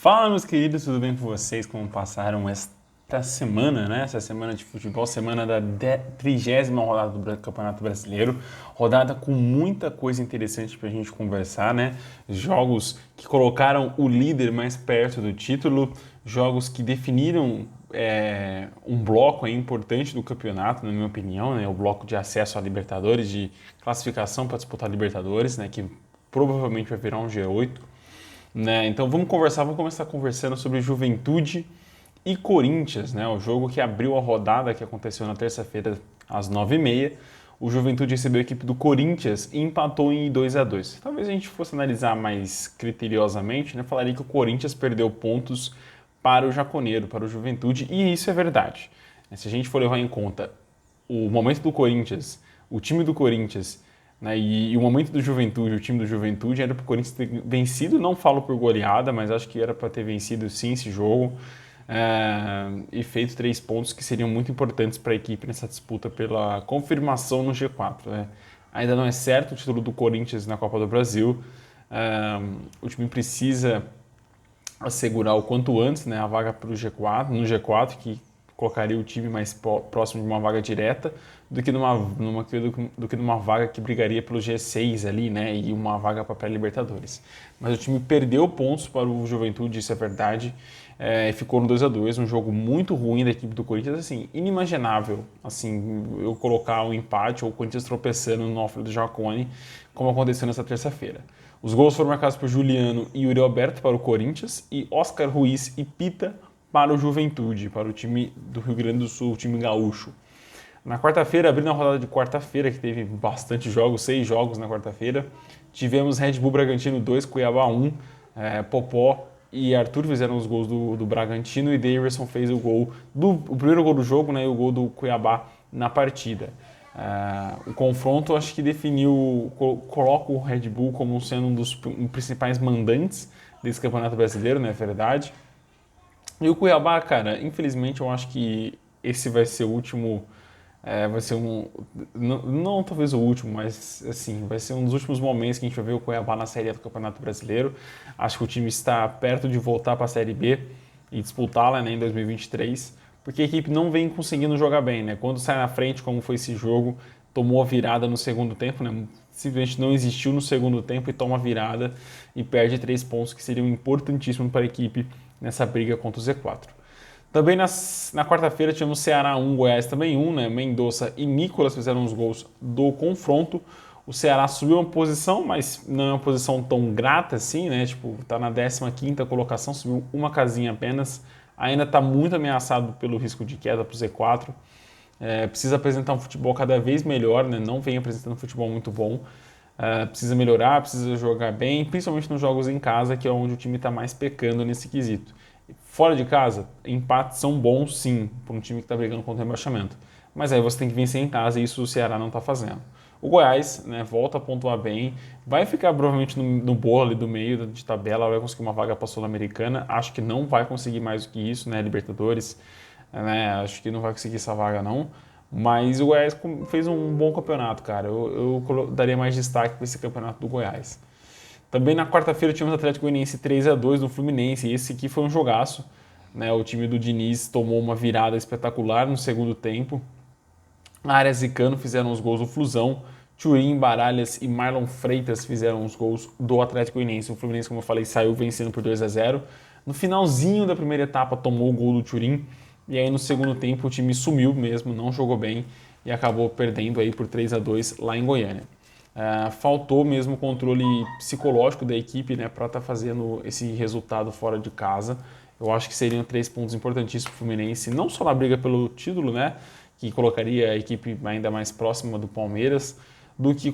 Fala, meus queridos, tudo bem com vocês? Como passaram esta semana, né? Essa semana de futebol, semana da 30ª rodada do Campeonato Brasileiro. Rodada com muita coisa interessante pra gente conversar, né? Jogos que colocaram o líder mais perto do título, jogos que definiram um bloco importante do campeonato, na minha opinião, né? O bloco de acesso à Libertadores, de classificação para disputar a Libertadores, né? Que provavelmente vai virar um G8. Né? Então vamos começar conversando sobre Juventude e Corinthians, né? O jogo que abriu a rodada que aconteceu na terça-feira às 9h30. O Juventude recebeu a equipe do Corinthians e empatou em 2-2. Talvez a gente fosse analisar mais criteriosamente, né? Falaria que o Corinthians perdeu pontos para o Jaconeiro, para o Juventude, e isso é verdade. Se a gente for levar em conta o momento do Corinthians, o time do Corinthians, né, e o momento do Juventude, o time do Juventude, era para o Corinthians ter vencido, não falo por goleada, mas acho que era para ter vencido sim esse jogo e feito 3 pontos que seriam muito importantes para a equipe nessa disputa pela confirmação no G4. Né? Ainda não é certo o título do Corinthians na Copa do Brasil, o time precisa assegurar o quanto antes, né, a vaga para o G4, no G4, que colocaria o time mais próximo de uma vaga direta do que numa vaga que brigaria pelo G6 ali, né, e uma vaga para pré-Libertadores. Mas o time perdeu pontos para o Juventude, isso é verdade, ficou no 2-2, um jogo muito ruim da equipe do Corinthians, assim, inimaginável, assim, eu colocar um empate ou o Corinthians tropeçando no Alfredo Jaconi, como aconteceu nessa terça-feira. Os gols foram marcados por Juliano e Yuri Alberto para o Corinthians e Oscar Ruiz e Pita para o Juventude, para o time do Rio Grande do Sul, o time gaúcho. Na quarta-feira, abrindo a rodada de quarta-feira, que teve bastante jogos, 6 jogos na quarta-feira, tivemos Red Bull Bragantino 2, Cuiabá 1, Popó e Arthur fizeram os gols do Bragantino e Daverson fez o primeiro gol do jogo, né, e o gol do Cuiabá na partida. O confronto acho que coloca o Red Bull como sendo um dos principais mandantes desse Campeonato Brasileiro, não é verdade? E o Cuiabá, cara, infelizmente eu acho que esse vai ser o último. Vai ser um. Não talvez o último, mas assim, vai ser um dos últimos momentos que a gente vai ver o Cuiabá na Série A do Campeonato Brasileiro. Acho que o time está perto de voltar para a Série B e disputá-la, né, em 2023, porque a equipe não vem conseguindo jogar bem, né? Quando sai na frente, como foi esse jogo, tomou a virada no segundo tempo, né? Simplesmente não existiu no segundo tempo e toma a virada e perde 3 pontos que seriam importantíssimos para a equipe nessa briga contra o Z4. Também na quarta-feira tivemos Ceará 1, Goiás também 1, né? Mendonça e Nicolas fizeram os gols do confronto. O Ceará subiu uma posição, mas não é uma posição tão grata assim, né? Tipo, tá na 15ª colocação, subiu uma casinha apenas. Ainda está muito ameaçado pelo risco de queda para o Z4. Precisa apresentar um futebol cada vez melhor, né? Não vem apresentando um futebol muito bom. Precisa melhorar, precisa jogar bem, principalmente nos jogos em casa, que é onde o time está mais pecando nesse quesito. Fora de casa, empates são bons sim, para um time que está brigando contra o rebaixamento. Mas aí você tem que vencer em casa e isso o Ceará não está fazendo. O Goiás, né, volta a pontuar bem, vai ficar provavelmente no bolo ali do meio de tabela, vai conseguir uma vaga para a Sul-Americana. Acho que não vai conseguir mais do que isso, né, Libertadores. Né, acho que não vai conseguir essa vaga não. Mas o Goiás fez um bom campeonato, cara. Eu daria mais destaque para esse campeonato do Goiás. Também na quarta-feira tivemos Atlético Goianiense 3-2 no Fluminense, e esse aqui foi um jogaço. Né? O time do Diniz tomou uma virada espetacular no segundo tempo. Arias e Cano fizeram os gols do Flusão. Turim, Baralhas e Marlon Freitas fizeram os gols do Atlético Goianiense. O Fluminense, como eu falei, saiu vencendo por 2-0. No finalzinho da primeira etapa tomou o gol do Turim. E aí no segundo tempo o time sumiu mesmo, não jogou bem e acabou perdendo aí por 3-2 lá em Goiânia. Faltou mesmo o controle psicológico da equipe, né, para estar fazendo esse resultado fora de casa. Eu acho que seriam 3 pontos importantíssimos para o Fluminense, não só na briga pelo título, né, que colocaria a equipe ainda mais próxima do Palmeiras, do que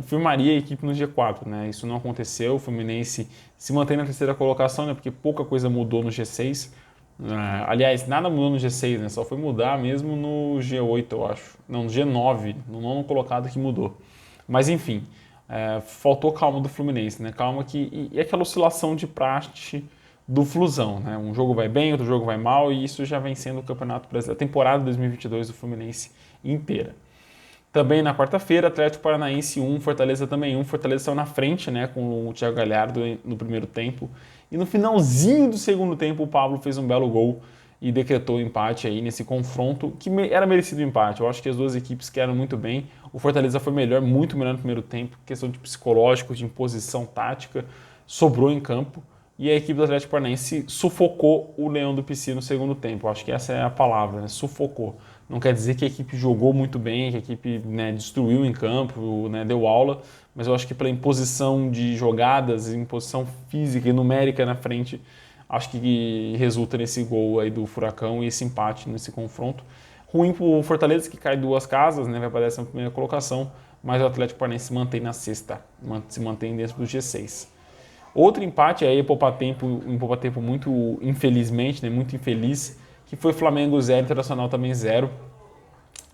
firmaria a equipe no G4. Né? Isso não aconteceu, o Fluminense se mantém na terceira colocação, né, porque pouca coisa mudou no G6. Aliás, nada mudou no G6, né, só foi mudar mesmo no G8, eu acho. Não, no G9, no nono colocado que mudou. Mas enfim, faltou calma do Fluminense, né? Calma e aquela oscilação de praxe do Flusão, né? Um jogo vai bem, outro jogo vai mal e isso já vem sendo o Campeonato Brasileiro, a temporada 2022 do Fluminense inteira. Também na quarta-feira, Atlético Paranaense 1, Fortaleza também 1. Fortaleza saiu na frente, né, com o Thiago Galhardo no primeiro tempo. E no finalzinho do segundo tempo, o Pablo fez um belo gol e decretou o empate aí nesse confronto, que era merecido o empate. Eu acho que as duas equipes quedaram muito bem. O Fortaleza foi melhor, muito melhor no primeiro tempo, questão de psicológico, de imposição tática, sobrou em campo. E a equipe do Atlético Paranaense sufocou o Leão do Pici no segundo tempo. Eu acho que essa é a palavra, né? Sufocou. Não quer dizer que a equipe jogou muito bem, que a equipe, né, destruiu em campo, né, deu aula, mas eu acho que pela imposição de jogadas, imposição física e numérica na frente, acho que resulta nesse gol aí do Furacão e esse empate nesse confronto. Ruim para o Fortaleza, que cai duas casas, né, vai para a 11ª colocação, mas o Atlético Paranaense se mantém na sexta, se mantém dentro do G6. Outro empate aí, em poupa tempo muito infelizmente, né, muito infeliz, que foi Flamengo 0, Internacional também 0.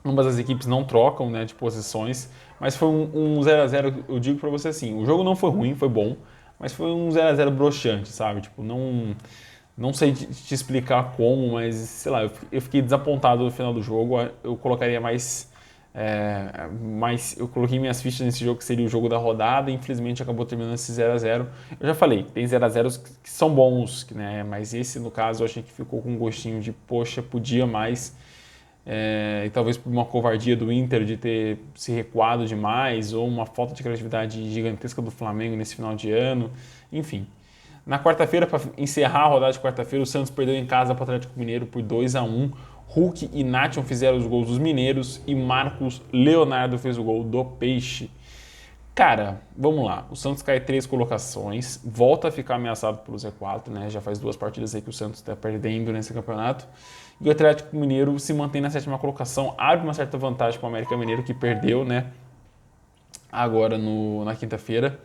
Ambas as equipes não trocam, né, de posições, mas foi um 0 a 0. Eu digo para você assim, o jogo não foi ruim, foi bom, mas foi um 0 a 0 broxante, sabe? Tipo, não sei te explicar como, mas sei lá, eu fiquei desapontado no final do jogo. Eu colocaria eu coloquei minhas fichas nesse jogo que seria o jogo da rodada e infelizmente acabou terminando esse 0 a 0. Eu já falei, tem 0 a 0 que são bons, né? Mas esse no caso eu achei que ficou com um gostinho de poxa, podia mais. E talvez por uma covardia do Inter de ter se recuado demais ou uma falta de criatividade gigantesca do Flamengo nesse final de ano, enfim. Na quarta-feira, para encerrar a rodada de quarta-feira, o Santos perdeu em casa para o Atlético Mineiro por 2 a 1. Hulk e Nacho fizeram os gols dos mineiros e Marcos Leonardo fez o gol do Peixe. Cara, vamos lá. O Santos cai 3 colocações, volta a ficar ameaçado pelo Z4, né? Já faz 2 partidas aí que o Santos está perdendo nesse campeonato. E o Atlético Mineiro se mantém na 7ª colocação, abre uma certa vantagem para o América Mineiro, que perdeu, né? Agora na quinta-feira.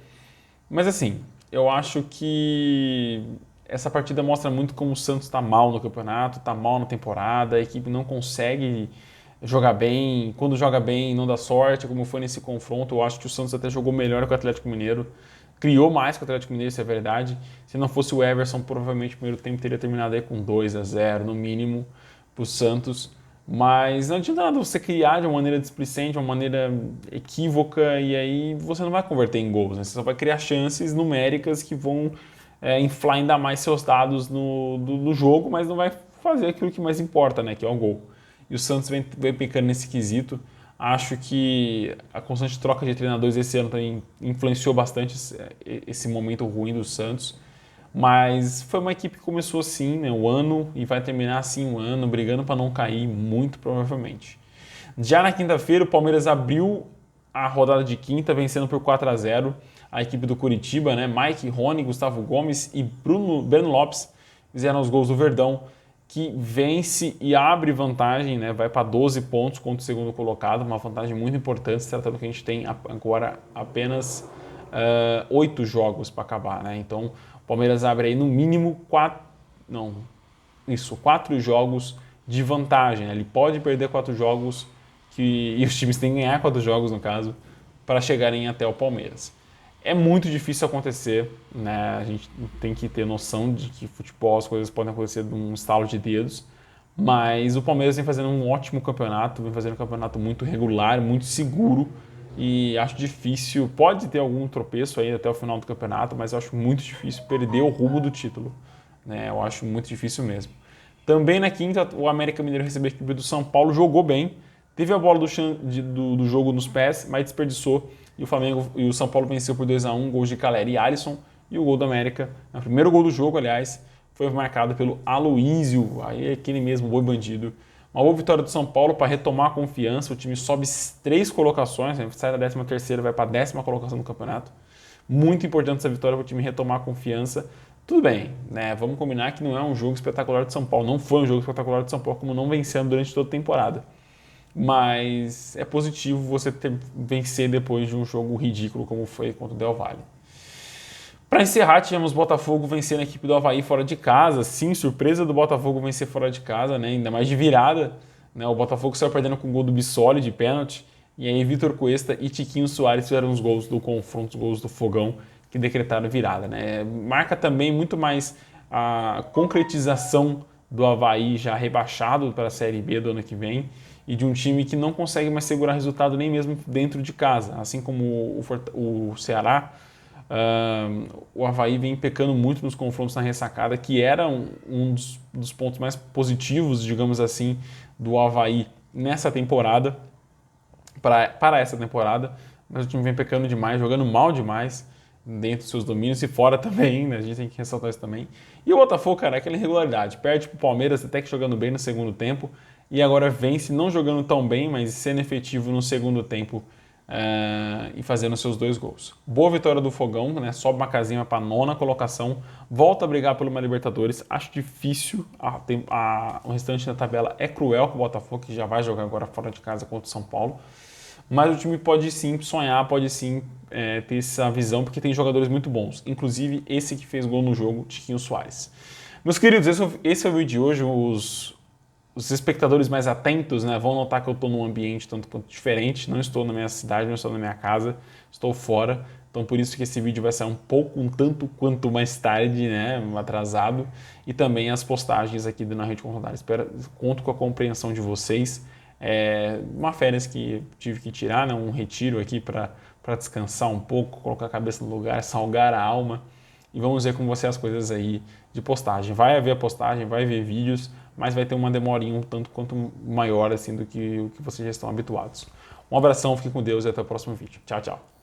Mas assim, eu acho que essa partida mostra muito como o Santos está mal no campeonato, está mal na temporada, a equipe não consegue jogar bem, quando joga bem não dá sorte, como foi nesse confronto. Eu acho que o Santos até jogou melhor que o Atlético Mineiro, criou mais que o Atlético Mineiro, isso é verdade. Se não fosse o Everson, provavelmente o primeiro tempo teria terminado aí com 2 a 0 no mínimo para o Santos. Mas não adianta nada você criar de uma maneira displicente, de uma maneira equívoca, e aí você não vai converter em gols, né? Você só vai criar chances numéricas que vão inflar ainda mais seus dados no jogo, mas não vai fazer aquilo que mais importa, né? Que é o gol. E o Santos vem pecando nesse quesito. Acho que a constante troca de treinadores esse ano também influenciou bastante esse momento ruim do Santos. Mas foi uma equipe que começou assim, né, o ano, e vai terminar assim o ano, brigando para não cair, muito provavelmente. Já na quinta-feira, o Palmeiras abriu a rodada de quinta, vencendo por 4 a 0 a equipe do Curitiba, né? Mike, Rony, Gustavo Gomes e Breno Lopes fizeram os gols do Verdão, que vence e abre vantagem, né? Vai para 12 pontos contra o segundo colocado, uma vantagem muito importante, se tratando que a gente tem agora apenas 8 jogos para acabar, né? Então, o Palmeiras abre aí no mínimo 4 jogos de vantagem, né? Ele pode perder 4 jogos, e os times têm que ganhar 4 jogos, no caso, para chegarem até o Palmeiras. É muito difícil acontecer, né? A gente tem que ter noção de que futebol as coisas podem acontecer de um estalo de dedos, mas o Palmeiras vem fazendo um ótimo campeonato, vem fazendo um campeonato muito regular, muito seguro, e acho difícil, pode ter algum tropeço aí até o final do campeonato, mas eu acho muito difícil perder o rumo do título, né? Eu acho muito difícil mesmo. Também na quinta, o América Mineiro recebeu a equipe do São Paulo, jogou bem, teve a bola do jogo nos pés, mas desperdiçou, e o São Paulo venceu por 2 a 1, gols de Caleri e Alisson, e o gol do América, o primeiro gol do jogo, aliás, foi marcado pelo Aloísio, aí aquele mesmo boi bandido. Uma boa vitória do São Paulo para retomar a confiança, o time sobe 3 colocações, sai da 13ª, vai para a 10ª colocação do campeonato. Muito importante essa vitória para o time retomar a confiança. Tudo bem, né? Vamos combinar que não é um jogo espetacular de São Paulo, não foi um jogo espetacular de São Paulo, como não vencendo durante toda a temporada. Mas é positivo você vencer depois de um jogo ridículo como foi contra o Del Valle. Para encerrar, tivemos Botafogo vencendo a equipe do Avaí fora de casa. Sim, surpresa do Botafogo vencer fora de casa, né? Ainda mais de virada, né? O Botafogo saiu perdendo com o gol do Bissoli de pênalti. E aí Vitor Cuesta e Tiquinho Soares fizeram os gols do confronto, os gols do Fogão, que decretaram virada, né? Marca também muito mais a concretização do Avaí já rebaixado para a Série B do ano que vem. e de um time que não consegue mais segurar resultado nem mesmo dentro de casa. Assim como o Ceará, o Avaí vem pecando muito nos confrontos na ressacada, que era um dos pontos mais positivos, digamos assim, do Avaí nessa temporada, para essa temporada, mas o time vem pecando demais, jogando mal demais dentro dos seus domínios e fora também, né? A gente tem que ressaltar isso também. E o Botafogo, cara, é aquela irregularidade. Perde pro Palmeiras até que jogando bem no segundo tempo e agora vence não jogando tão bem, mas sendo efetivo no segundo tempo e fazendo seus 2 gols. Boa vitória do Fogão, né? Sobe uma casinha para a 9ª colocação, volta a brigar pelo uma Libertadores. Acho difícil, o restante da tabela é cruel com o Botafogo, que já vai jogar agora fora de casa contra o São Paulo. Mas o time pode sim sonhar, pode sim ter essa visão, porque tem jogadores muito bons. Inclusive esse que fez gol no jogo, Tiquinho Soares. Meus queridos, esse é o vídeo de hoje. Os espectadores mais atentos, né, vão notar que eu estou num ambiente tanto quanto diferente. Não estou na minha cidade, não estou na minha casa, estou fora. Então por isso que esse vídeo vai sair um tanto quanto mais tarde, né, atrasado. E também as postagens aqui do Na Rede com Rodar. Conto com a compreensão de vocês. Uma férias que tive que tirar, né, um retiro aqui para descansar um pouco, colocar a cabeça no lugar, salgar a alma. E vamos ver como vão ser as coisas aí de postagem. Vai haver postagem, vai haver vídeos, mas vai ter uma demorinha um tanto quanto maior assim do que o que vocês já estão habituados. Um abração, fique com Deus e até o próximo vídeo. Tchau, tchau.